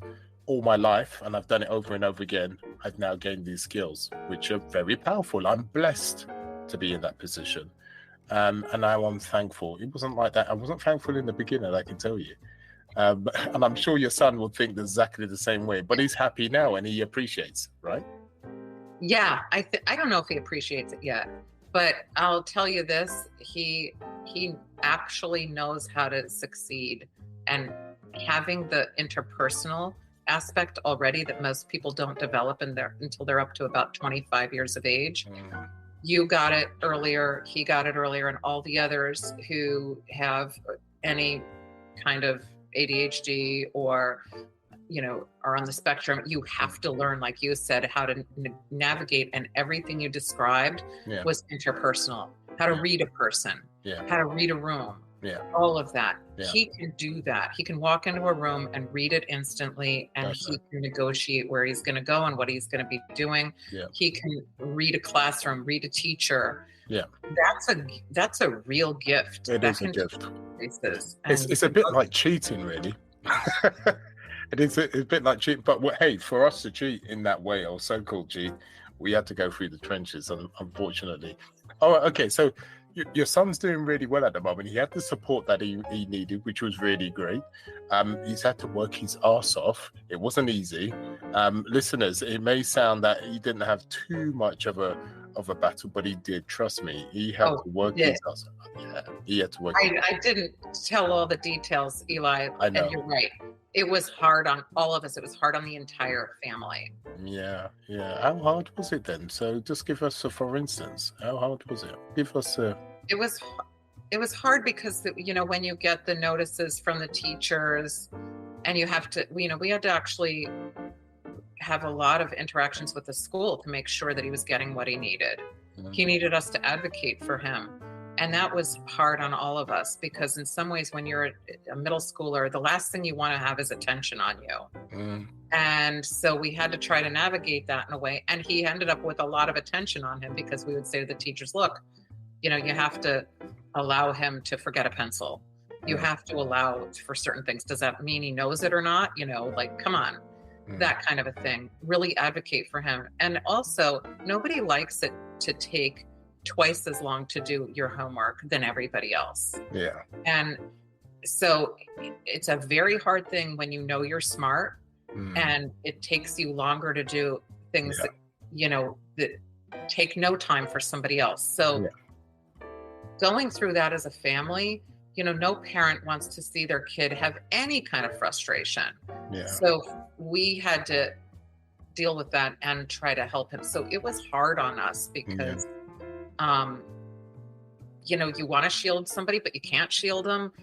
all my life, and I've done it over and over again, I've now gained these skills, which are very powerful. I'm blessed to be in that position. And now I'm thankful. It wasn't like that. I wasn't thankful in the beginning, I can tell you. And I'm sure your son will think exactly the same way, but he's happy now and he appreciates, right? Yeah, I don't know if he appreciates it yet, but I'll tell you this, he actually knows how to succeed, and having the interpersonal aspect already that most people don't develop until they're up to about 25 years of age. You got it earlier, he got it earlier, and all the others who have any kind of ADHD or are on the spectrum, you have to learn, like you said, how to navigate, and everything you described was interpersonal. How to read a person, how to read a room, Yeah. all of that. Yeah. He can do that. He can walk into a room and read it instantly, and That's he right. can negotiate where he's going to go and what he's going to be doing. Yeah. He can read a classroom, read a teacher. Yeah. That's a real gift. It That is a can gift. places. It's a bit like cheating, really. It is a bit like cheating, but hey, for us to cheat in that way, or so-called cheat, we had to go through the trenches, unfortunately. Oh, okay. So your son's doing really well at the moment. He had the support that he needed, which was really great. He's had to work his arse off. It wasn't easy. Listeners, it may sound that he didn't have too much of a battle, but he did. Trust me, he had to work his arse off. Yeah, he had to work. I didn't tell all the details, Eli. I know. And you're right. It was hard on all of us. It was hard on the entire family. Yeah. How hard was it then? So just give us for instance, how hard was it? Give us a... It was hard because, when you get the notices from the teachers and you have to, we had to actually have a lot of interactions with the school to make sure that he was getting what he needed. Mm-hmm. He needed us to advocate for him. And that was hard on all of us because in some ways, when you're a middle schooler, the last thing you want to have is attention on you. Mm. And so we had to try to navigate that in a way. And he ended up with a lot of attention on him because we would say to the teachers, look, you have to allow him to forget a pencil. You have to allow for certain things. Does that mean he knows it or not? Come on, that kind of a thing. Really advocate for him. And also, nobody likes it to take twice as long to do your homework than everybody else. Yeah. And so it's a very hard thing when you're smart and it takes you longer to do things that, that take no time for somebody else. So going through that as a family, no parent wants to see their kid have any kind of frustration. Yeah. So we had to deal with that and try to help him. So it was hard on us because you want to shield somebody, but you can't shield them.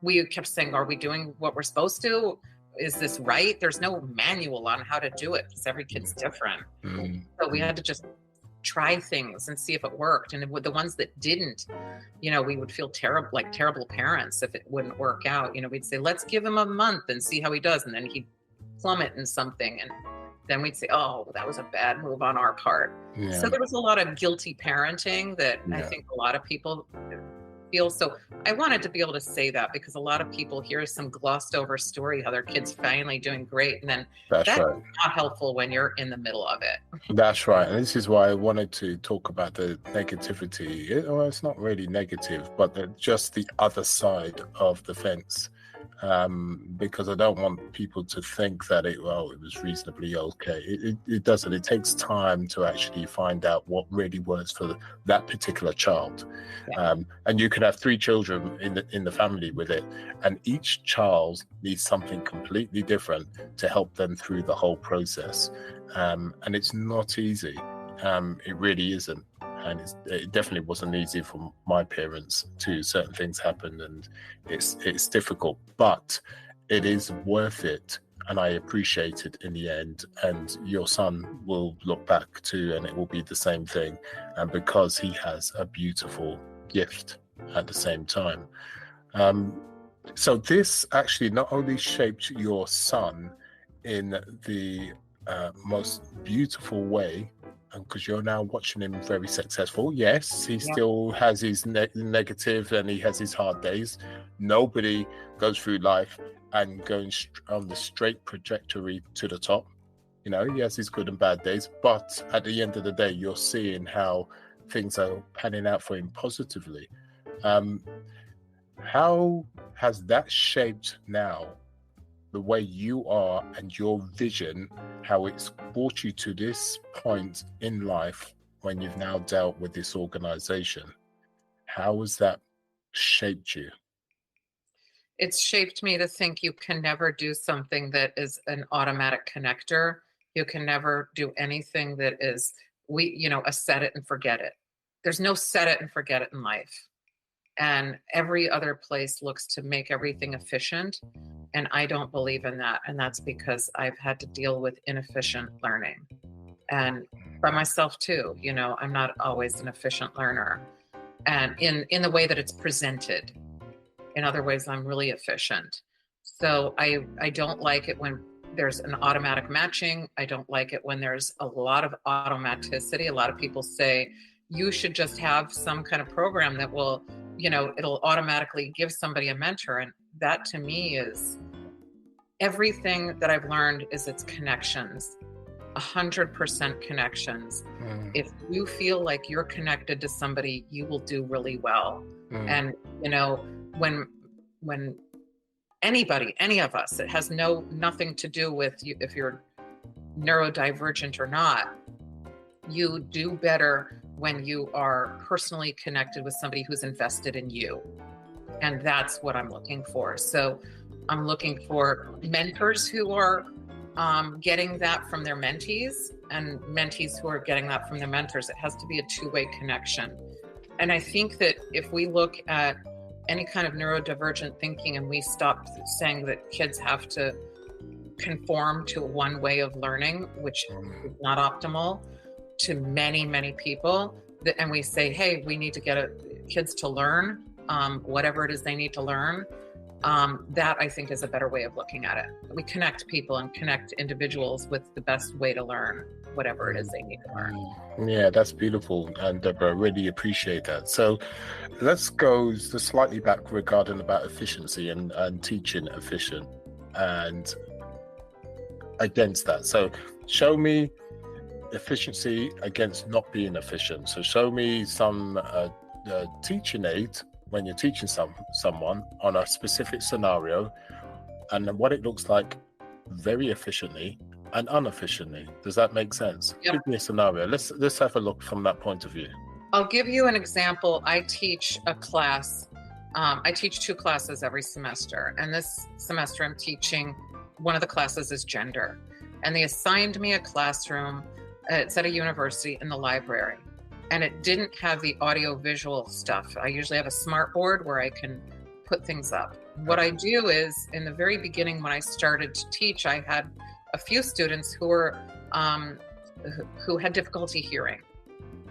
We kept saying, are we doing what we're supposed to? Is this right? There's no manual on how to do it because every kid's different. So we had to just try things and see if it worked. And with the ones that didn't, we would feel terrible parents if it wouldn't work out. We'd say, let's give him a month and see how he does. And then he'd plummet in something. And then we'd say, oh, that was a bad move on our part. Yeah. So there was a lot of guilty parenting that I think a lot of people feel. So I wanted to be able to say that because a lot of people hear some glossed over story, how their kid's finally doing great. And then that's right. Not helpful when you're in the middle of it. That's right. And this is why I wanted to talk about the negativity. It's not really negative, but just the other side of the fence. Because I don't want people to think that it was reasonably okay. It doesn't. It takes time to actually find out what really works for that particular child. Yeah. And you can have 3 children in the family with it, and each child needs something completely different to help them through the whole process. And it's not easy. It really isn't. And it definitely wasn't easy for my parents too. Certain things happened and it's difficult, but it is worth it. And I appreciate it in the end. And your son will look back too, and it will be the same thing. And because he has a beautiful gift at the same time. So this actually not only shaped your son in the most beautiful way, because you're now watching him very successful. Yes, he still has his negative and he has his hard days. Nobody goes through life and going on the straight trajectory to the top. He has his good and bad days, but at the end of the day, you're seeing how things are panning out for him positively. How has that shaped now the way you are and your vision, how it's brought you to this point in life when you've now dealt with this organization? How has that shaped you? It's shaped me to think you can never do something that is an automatic connector. You can never do anything that is, a set it and forget it. There's no set it and forget it in life. And every other place looks to make everything efficient. And I don't believe in that. And that's because I've had to deal with inefficient learning. And by myself too, I'm not always an efficient learner. And in the way that it's presented. In other ways, I'm really efficient. So I don't like it when there's an automatic matching. I don't like it when there's a lot of automaticity. A lot of people say you should just have some kind of program that will, it'll automatically give somebody a mentor. And that to me is everything that I've learned is it's connections, 100% connections. If you feel like you're connected to somebody, you will do really well. And, when anybody, any of us, it has nothing to do with you, if you're neurodivergent or not, you do better when you are personally connected with somebody who's invested in you. And that's what I'm looking for. So I'm looking for mentors who are getting that from their mentees, and mentees who are getting that from their mentors. It has to be a two-way connection. And I think that if we look at any kind of neurodivergent thinking and we stop saying that kids have to conform to one way of learning, which is not optimal to many, many people, and we say, hey, we need to get kids to learn whatever it is they need to learn, that I think is a better way of looking at it. We connect people and connect individuals with the best way to learn whatever it is they need to learn. Yeah, that's beautiful. And Deborah, really appreciate that. So let's go just slightly back regarding about efficiency and teaching efficient and against that. So show me efficiency against not being efficient. So show me some teaching aid when you're teaching someone on a specific scenario and what it looks like very efficiently and inefficiently. Does that make sense? Yep. Give me a scenario. Let's have a look from that point of view. I'll give you an example. I teach a class. I teach 2 classes every semester. And this semester I'm teaching, one of the classes is gender. And they assigned me a classroom. It's at a university in the library. And it didn't have the audio visual stuff. I usually have a smart board where I can put things up. What I do is, in the very beginning when I started to teach, I had a few students who were who had difficulty hearing.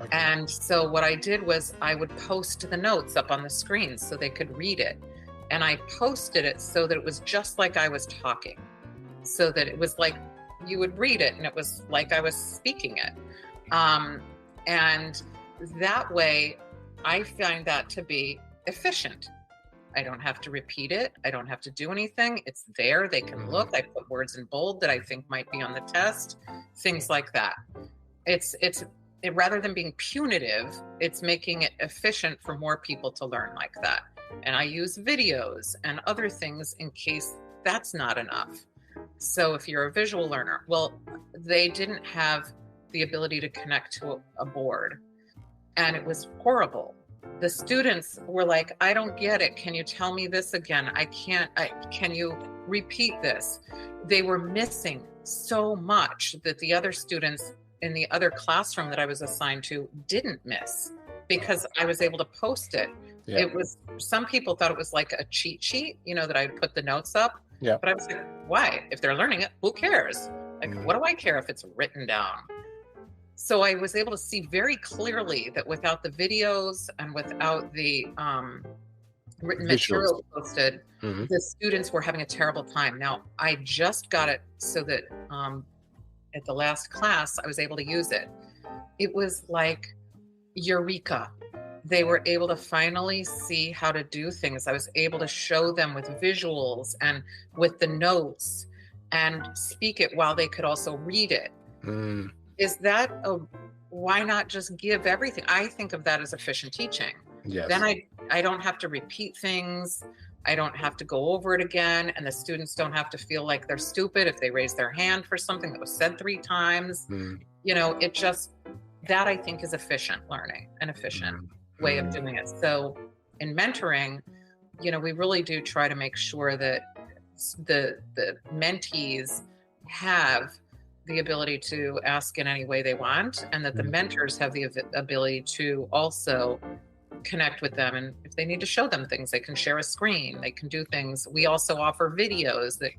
Okay. And so what I did was I would post the notes up on the screen so they could read it. And I posted it so that it was just like I was talking, so that it was like you would read it and it was like I was speaking it. And that way I find that to be efficient. I don't have to repeat it. I don't have to do anything. It's there. They can look. I put words in bold that I think might be on the test, things like that. It's rather than being punitive, it's making it efficient for more people to learn like that. And I use videos and other things in case that's not enough. So if you're a visual learner, well, they didn't have the ability to connect to a board, and it was horrible. The students were like, I don't get it. Can you tell me this again? Can you repeat this? They were missing so much that the other students in the other classroom that I was assigned to didn't miss, because I was able to post it. Yeah. It was, some people thought it was like a cheat sheet, that I'd put the notes up. Yeah. But I was like, why? If they're learning it, who cares? Like, what do I care if it's written down? So I was able to see very clearly that without the videos and without the written material posted, the students were having a terrible time. Now, I just got it so that at the last class, I was able to use it. It was like eureka. They were able to finally see how to do things. I was able to show them with visuals and with the notes and speak it while they could also read it. Is that why not just give everything? I think of that as efficient teaching. Yes. Then I don't have to repeat things. I don't have to go over it again. And the students don't have to feel like they're stupid if they raise their hand for something that was said 3 times. It just, that I think is efficient learning, an efficient way of doing it. So in mentoring, we really do try to make sure that the mentees have the ability to ask in any way they want, and that the mentors have the ability to also connect with them. And if they need to show them things, they can share a screen, they can do things. We also offer videos that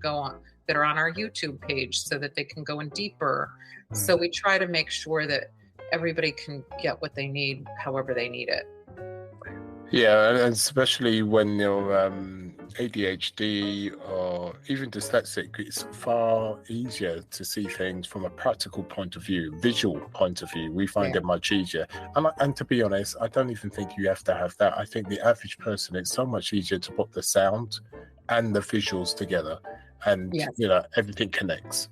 are on our YouTube page so that they can go in deeper. So we try to make sure that everybody can get what they need, however they need it. Yeah, and especially when you're ADHD or even dyslexic, it's far easier to see things from a practical point of view, visual point of view. We find Yeah. it much easier. And to be honest, I don't even think you have to have that. I think the average person, it's so much easier to put the sound and the visuals together, and Yes. everything connects.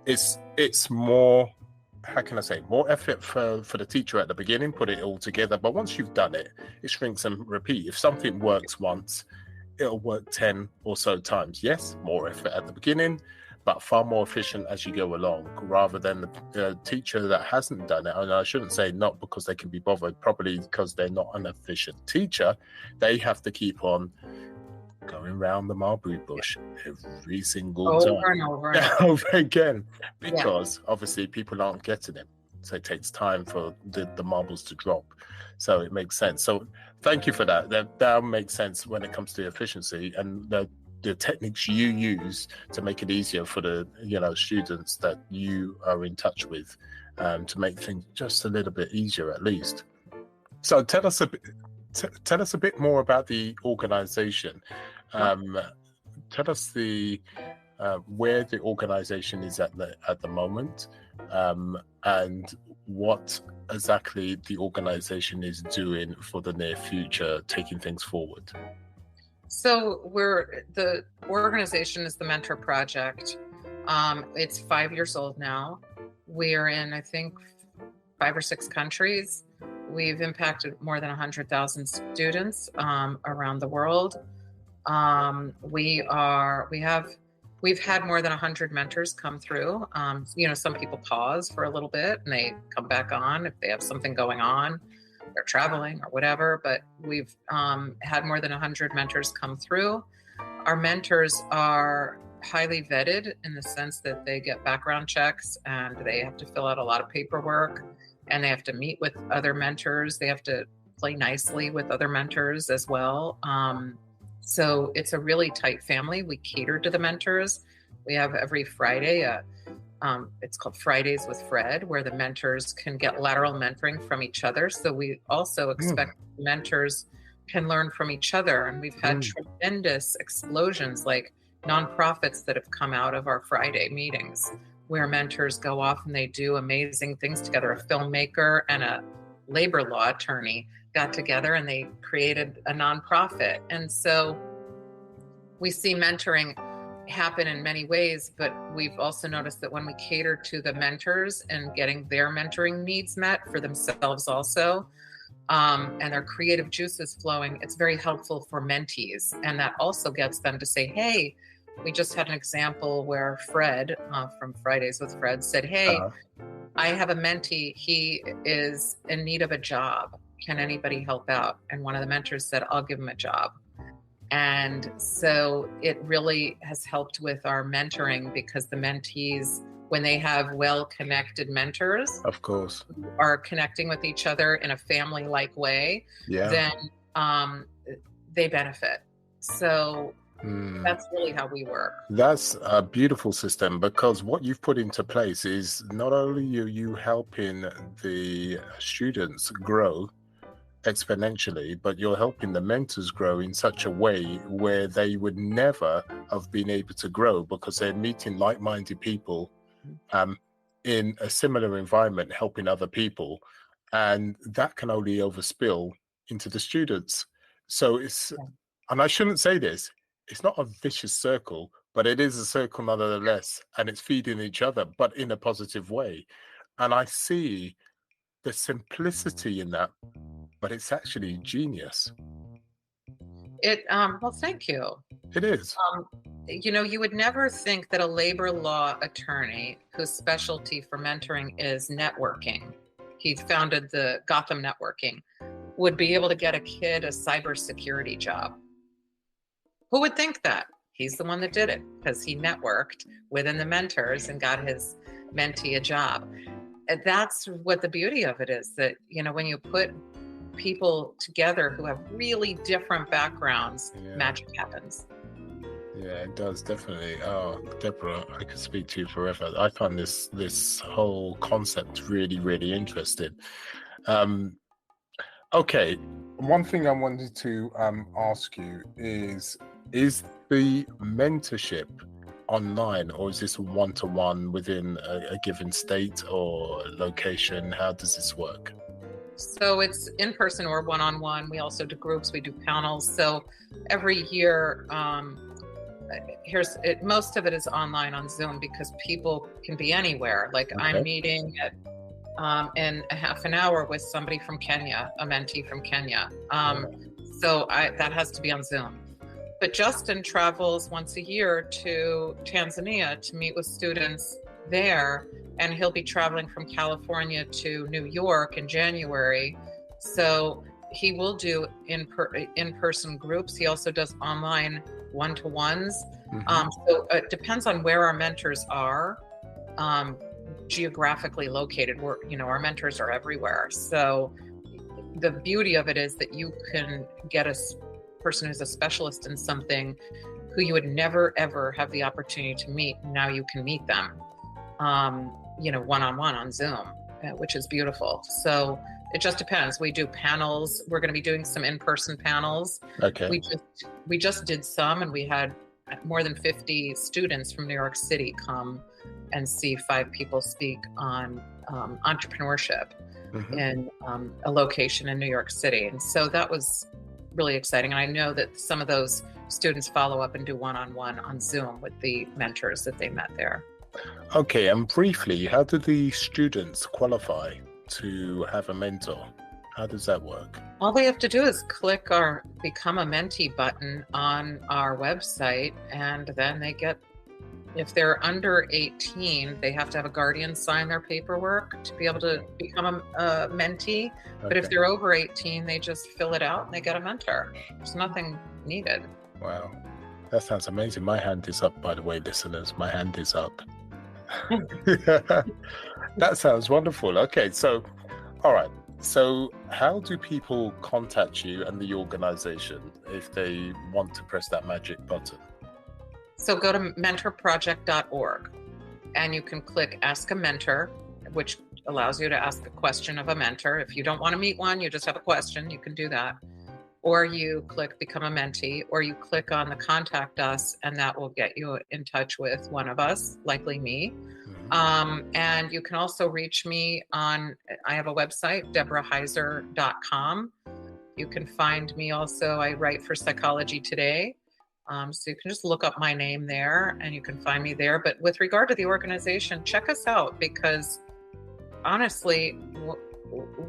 It's more, how can I say, more effort for the teacher at the beginning, put it all together. But once you've done it, it's rinse and repeat. If something works once, it'll work 10 or so times. Yes, more effort at the beginning, but far more efficient as you go along, rather than the teacher that hasn't done it. And I shouldn't say not because they can be bothered, probably because they're not an efficient teacher. They have to keep on going round the mulberry bush every single time. Over and over and over. Over again, because obviously people aren't getting it. So it takes time for the marbles to drop. So it makes sense. So thank you for that. That makes sense when it comes to efficiency and the techniques you use to make it easier for the students that you are in touch with, to make things just a little bit easier at least. So tell us a bit more about the organization. Tell us where the organization is at the moment, and what exactly the organization is doing for the near future, taking things forward. So the organization is the Mentor Project. It's 5 years old now. We're in, I think, 5 or 6 countries. We've impacted more than 100,000 students around the world. We've had more than 100 mentors come through. Some people pause for a little bit and they come back on if they have something going on, they're traveling or whatever, but we've had more than 100 mentors come through. Our mentors are highly vetted in the sense that they get background checks and they have to fill out a lot of paperwork, and they have to meet with other mentors. They have to play nicely with other mentors as well. So it's a really tight family. We cater to the mentors. We have every Friday, it's called Fridays with Fred, where the mentors can get lateral mentoring from each other. So we also expect mentors can learn from each other. And we've had tremendous explosions, like nonprofits that have come out of our Friday meetings, where mentors go off and they do amazing things together. A filmmaker and a labor law attorney got together and they created a nonprofit. And so we see mentoring happen in many ways, but we've also noticed that when we cater to the mentors and getting their mentoring needs met for themselves also, and their creative juices flowing, it's very helpful for mentees. And that also gets them to say, hey, we just had an example where Fred from Fridays with Fred said, hey, I have a mentee. He is in need of a job. Can anybody help out? And one of the mentors said, I'll give him a job. And so it really has helped with our mentoring, because the mentees, when they have well-connected mentors, of course, are connecting with each other in a family-like way, then they benefit. So that's really how we work. That's a beautiful system, because what you've put into place is not only you helping the students grow exponentially, but you're helping the mentors grow in such a way where they would never have been able to grow, because they're meeting like-minded people in a similar environment, helping other people, and that can only overspill into the students. So it's, and I shouldn't say this, it's not a vicious circle, but it is a circle nonetheless, and it's feeding each other, but in a positive way. And I see the simplicity in that, but it's actually genius. Well, thank you. It is. You would never think that a labor law attorney whose specialty for mentoring is networking, he founded the Gotham Networking, would be able to get a kid a cybersecurity job. Who would think that? He's the one that did it, because he networked within the mentors and got his mentee a job. And that's what the beauty of it is, that, when you put people together who have really different backgrounds, magic happens. Yeah, it does, definitely. Oh, Deborah, I could speak to you forever. I find this whole concept really, really interesting. Okay, one thing I wanted to ask you is the mentorship online, or is this one-to-one within a given state or location? How does this work? So it's in person or one-on-one. We also do groups, we do panels. So every year, most of it is online on Zoom because people can be anywhere. Like Okay. I'm meeting at in a half an hour with somebody from Kenya, a mentee from Kenya. So that has to be on Zoom. But Justin travels once a year to Tanzania to meet with students there, and he'll be traveling from California to New York in January. So he will do in-person groups. He also does online one-to-ones. So it depends on where our mentors are geographically located. Our mentors are everywhere. So the beauty of it is that you can get a person who's a specialist in something who you would never ever have the opportunity to meet. Now you can meet them, one-on-one on Zoom, which is beautiful. So it just depends. We do panels. We're going to be doing some in-person panels. Okay. We just did some, and we had more than 50 students from New York City come and see 5 people speak on entrepreneurship in a location in New York City. And so that was really exciting. And I know that some of those students follow up and do one-on-one on Zoom with the mentors that they met there. Okay, and briefly, how do the students qualify to have a mentor? How does that work? All they have to do is click our Become a Mentee button on our website, and then they get, if they're under 18, they have to have a guardian sign their paperwork to be able to become a mentee. Okay. But if they're over 18, they just fill it out and they get a mentor. There's nothing needed. Wow, that sounds amazing. My hand is up, by the way, listeners. My hand is up. That sounds wonderful. Okay, so, all right. So how do people contact you and the organization if they want to press that magic button? So go to mentorproject.org and you can click Ask a Mentor, which allows you to ask a question of a mentor. If you don't want to meet one, you just have a question, you can do that. Or you click Become a Mentee, or you click on the Contact Us, and that will get you in touch with one of us, likely me. And you can also reach me I have a website, deborahheiser.com. You can find me also, I write for Psychology Today. So you can just look up my name there and you can find me there. But with regard to the organization, check us out, because honestly,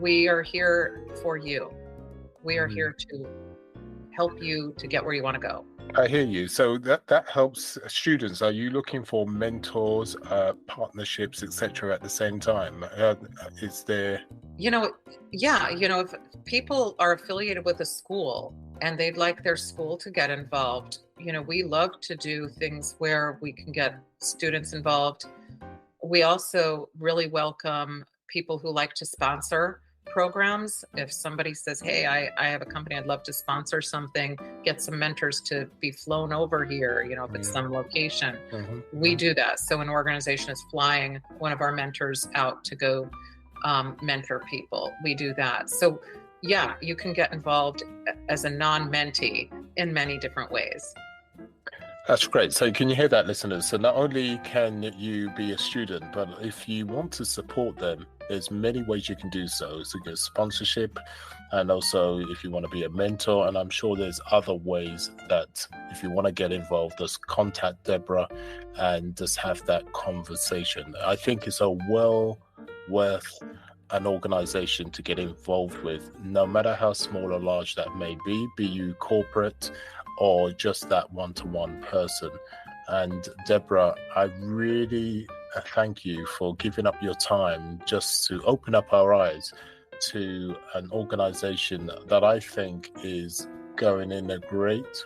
we are here for you. We are here to help you to get where you want to go. I hear you. So that helps students. Are you looking for mentors, partnerships, etc. at the same time? Is there? If people are affiliated with a school and they'd like their school to get involved, we love to do things where we can get students involved. We also really welcome people who like to sponsor programs. If somebody says, hey, I have a company, I'd love to sponsor something, get some mentors to be flown over here, if it's some location, we do that. So an organization is flying one of our mentors out to go mentor people. We do that. So yeah, you can get involved as a non-mentee in many different ways. That's great. So can you hear that, listeners? So not only can you be a student, but if you want to support them, there's many ways you can do so. So you get sponsorship, and also if you want to be a mentor, and I'm sure there's other ways that if you want to get involved, just contact Deborah and just have that conversation. I think it's well worth an organization to get involved with, no matter how small or large that may be you corporate or just that one-to-one person. And Deborah, I really thank you for giving up your time just to open up our eyes to an organization that I think is going in a great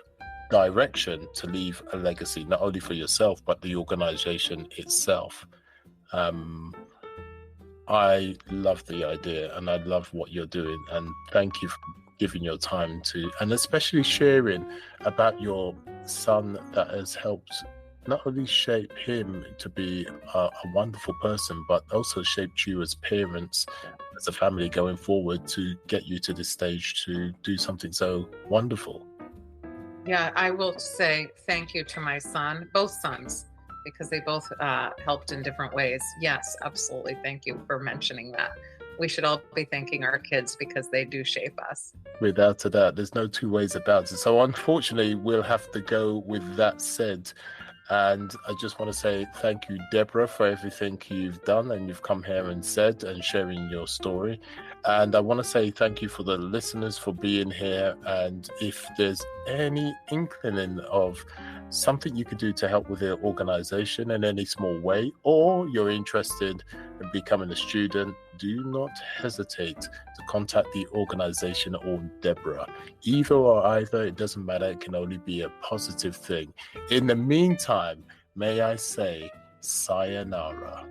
direction to leave a legacy, not only for yourself, but the organization itself. I love the idea and I love what you're doing, and thank you for giving your time to, and especially sharing about your son that has helped not only shaped him to be a wonderful person, but also shaped you as parents, as a family going forward to get you to this stage to do something so wonderful. Yeah, I will say thank you to my son, both sons, because they both helped in different ways. Yes, absolutely. Thank you for mentioning that. We should all be thanking our kids because they do shape us. Without a doubt, there's no two ways about it. So unfortunately, we'll have to go with that said. And I just want to say thank you, Deborah, for everything you've done and you've come here and said and sharing your story. And I want to say thank you for the listeners for being here. And if there's any inkling of something you could do to help with the organization in any small way, or you're interested in becoming a student, do not hesitate to contact the organization or Deborah. Either or either, it doesn't matter. It can only be a positive thing. In the meantime, may I say sayonara.